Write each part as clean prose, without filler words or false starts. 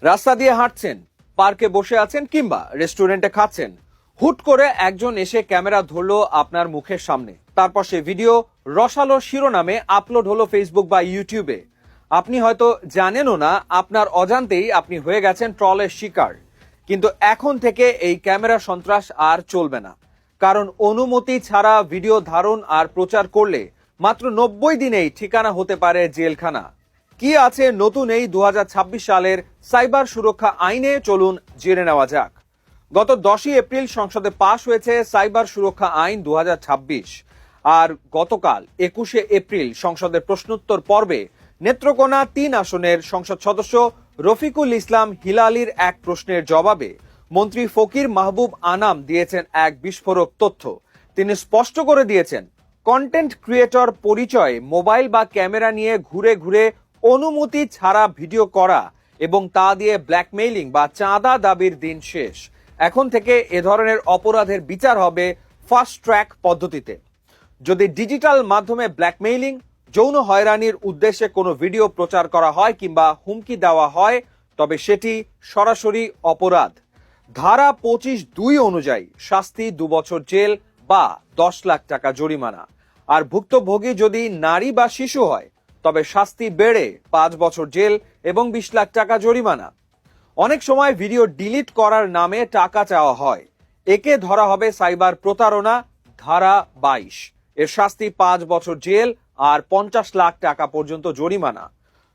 রাস্তা দিয়ে হাঁটছেন, পার্কে বসে আছেন কিংবা রেস্টুরেন্টে খাচ্ছেন, হুট করে একজন এসে ক্যামেরা ধরলো আপনার মুখের সামনে। তারপর সে ভিডিও রসালো শিরোনামে আপলোড হলো ফেসবুক বা ইউটিউবে। আপনি হয়তো জানেনও না, আপনার অজান্তেই আপনি হয়ে গেছেন ট্রলের শিকার। কিন্তু এখন থেকে এই ক্যামেরা সন্ত্রাস আর চলবে না, কারণ অনুমতি ছাড়া ভিডিও ধারণ আর প্রচার করলে মাত্র 90 দিনেই ঠিকানা হতে পারে জেলখানা। কি আছে নতুন এই 2026 সালের সাইবার সুরক্ষা আইনে, চলুন জেনে নেওয়া যাক। গত 10ই এপ্রিল সংসদে পাশ হয়েছে সাইবার সুরক্ষা আইন 2026, আর গতকাল 21শে এপ্রিল সংসদের প্রশ্নোত্তর পর্বে নেত্রকোনা 3 আসনের সংসদ সদস্য রফিকুল ইসলাম হিলালির এক প্রশ্নের জবাবে মন্ত্রী ফকির মাহবুব আনাম দিয়েছেন এক বিস্ফোরক তথ্য। তিনি স্পষ্ট করে দিয়েছেন, কন্টেন্ট ক্রিয়েটর পরিচয়ে মোবাইল বা ক্যামেরা নিয়ে ঘুরে ঘুরে অনুমতি ছাড়া ভিডিও করা এবং তা দিয়ে ব্ল্যাকমেইলিং বা চাঁদা দাবির দিন শেষ। এখন থেকে এ ধরনের অপরাধের বিচার হবে ফাস্ট ট্র্যাক পদ্ধতিতে। যদি ডিজিটাল মাধ্যমে ব্ল্যাকমেইলিং, যৌন হয়রানির উদ্দেশ্যে কোনো ভিডিও প্রচার করা হয় কিংবা হুমকি দেওয়া হয়, তবে সেটি সরাসরি অপরাধ। ধারা 25(2) অনুযায়ী শাস্তি 2 বছর জেল বা 10 লাখ টাকা জরিমানা। আর ভুক্তভোগী যদি নারী বা শিশু হয়, তবে শাস্তি বেড়ে 5 বছর জেল এবং 20 লাখ টাকা জরিমানা। অনেক সময় ভিডিও ডিলিট করার নামে টাকা চাওয়া হয়। একে ধরা হবে সাইবার প্রতারণা, ধারা 22। এর শাস্তি 5 বছর জেল আর 50 লাখ টাকা পর্যন্ত জরিমানা।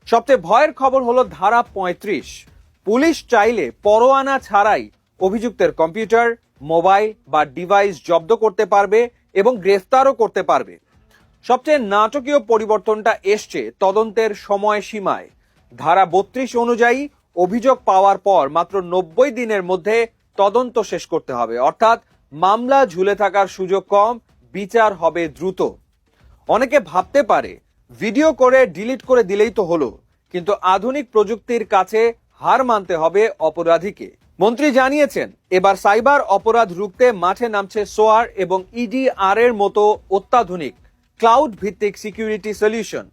সবচেয়ে ভয়ের খবর হলো ধারা 35। পুলিশ চাইলে পরোয়ানা ছাড়াই অভিযুক্তের কম্পিউটার, মোবাইল বা ডিভাইস জব্দ করতে পারবে এবং গ্রেফতারও করতে পারবে। সবচেয়ে নাটকীয় পরিবর্তনটা এসছে তদন্তের সময়সীমায়। ধারা 32 অনুযায়ী অভিযোগ পাওয়ার পর মাত্র 90 দিনের মধ্যে তদন্ত শেষ করতে হবে, অর্থাৎ মামলা ঝুলে থাকার সুযোগ কম, বিচার হবে দ্রুত। অনেকে ভাবতে পারে ভিডিও করে ডিলিট করে দিলেই তো হলো, কিন্তু আধুনিক প্রযুক্তির কাছে হার মানতে হবে অপরাধীকে। মন্ত্রী জানিয়েছেন, এবার সাইবার অপরাধ রুখতে মাঠে নামছে সোয়ার এবং ইডিআর এর মতো অত্যাধুনিক ক্লাউড ভিত্তিক সিকিউরিটি সলিউশন।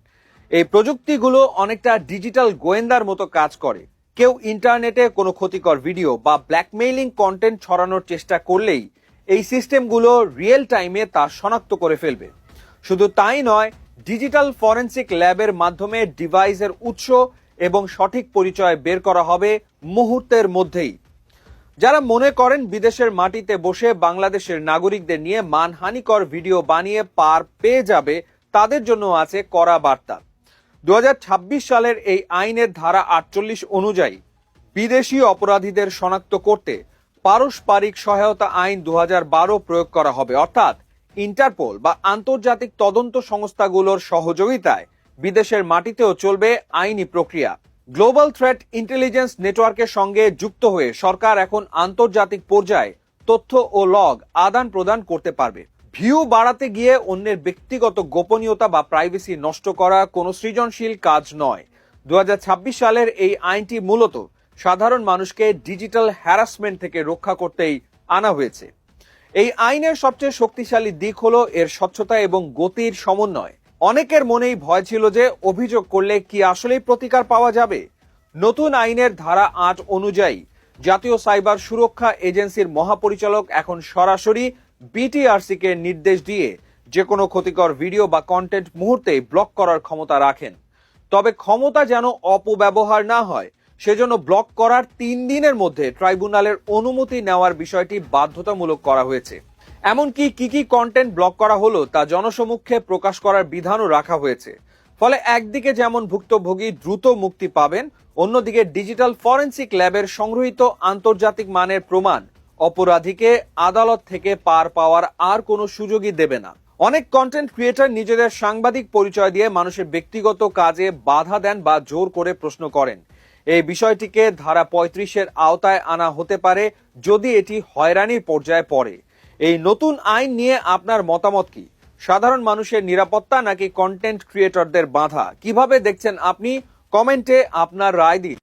এই প্রযুক্তিগুলো অনেকটা ডিজিটাল গোয়েন্দার মতো কাজ করে। কেউ ইন্টারনেটে কোনো ক্ষতিকর ভিডিও বা ব্ল্যাকমেইলিং কন্টেন্ট ছড়ানোর চেষ্টা করলেই এই সিস্টেমগুলো রিয়েল টাইমে তা শনাক্ত করে ফেলবে। শুধু তাই নয়, ডিজিটাল ফরেনসিক ল্যাবের মাধ্যমে ডিভাইসের উৎস এবং সঠিক পরিচয় বের করা হবে মুহূর্তের মধ্যেই। যারা মনে করেন বিদেশের মাটিতে বসে বাংলাদেশের নাগরিকদের নিয়ে মানহানিকর ভিডিও বানিয়ে পার পেয়ে যাবে, তাদের জন্য আছে কড়া বার্তা। 2026 সালের এই আইনের ধারা 48 অনুযায়ী বিদেশি অপরাধীদের শনাক্ত করতে পারস্পরিক সহায়তা আইন 2012 প্রয়োগ করা হবে, অর্থাৎ ইন্টারপোল বা আন্তর্জাতিক তদন্ত সংস্থাগুলোর সহযোগিতায় বিদেশের মাটিতেও চলবে আইনি প্রক্রিয়া। গ্লোবাল থ্রেট ইন্টেলিজেন্স নেটওয়ার্কের সঙ্গে যুক্ত হয়ে সরকার এখন আন্তর্জাতিক পর্যায়ে তথ্য ও লগ আদান প্রদান করতে পারবে। ভিউ বাড়াতে গিয়ে অন্যের ব্যক্তিগত গোপনীয়তা বা প্রাইভেসি নষ্ট করা কোনো সৃজনশীল কাজ নয়। 2026 সালের এই আইনটি মূলত সাধারণ মানুষকে ডিজিটাল হ্যারাসমেন্ট থেকে রক্ষা করতেই আনা হয়েছে। এই আইনের সবচেয়ে শক্তিশালী দিক হলো এর স্বচ্ছতা এবং গতির সমন্বয়। অনেকের মনেই ভয় ছিল যে অভিযোগ করলে কি আসলেই প্রতিকার পাওয়া যাবে। নতুন আইনের ধারা 8 অনুযায়ী জাতীয় সাইবার সুরক্ষা এজেন্সির মহাপরিচালক এখন সরাসরি বিটিআরসি কে নির্দেশ দিয়ে যে কোনো ক্ষতিকর ভিডিও বা কন্টেন্ট মুহূর্তেই ব্লক করার ক্ষমতা রাখেন। তবে ক্ষমতা যেন অপব্যবহার না হয়, সেজন্য ব্লক করার 3 দিনের মধ্যে ট্রাইব্যুনালের অনুমতি নেওয়ার বিষয়টি বাধ্যতামূলক করা হয়েছে। এমনকি কি কি কন্টেন্ট ব্লক করা হলো তা জনসমক্ষে প্রকাশ করার বিধানও রাখা হয়েছে। ফলে একদিকে যেমন ভুক্তভোগী দ্রুত মুক্তি পাবেন, অন্যদিকে ডিজিটাল ফরেনসিক ল্যাবের সংগৃহীত আন্তর্জাতিক মানের প্রমাণ অপরাধীকে আদালত থেকে পার পাওয়ার আর কোনো সুযোগই দেবে না। অনেক কন্টেন্ট ক্রিয়েটর নিজেদের সাংবাদিক পরিচয় দিয়ে মানুষের ব্যক্তিগত কাজে বাধা দেন বা জোর করে প্রশ্ন করেন। এই বিষয়টিকে ধারা 35-এর আওতায় আনা হতে পারে যদি এটি হয়রানির পর্যায়ে পড়ে। এই নতুন আইন নিয়ে আপনার মতামত কি? সাধারণ মানুষের নিরাপত্তা নাকি কন্টেন্ট ক্রিয়েটরদের বাধা? কিভাবে দেখছেন আপনি? কমেন্টে আপনার রায় দিন।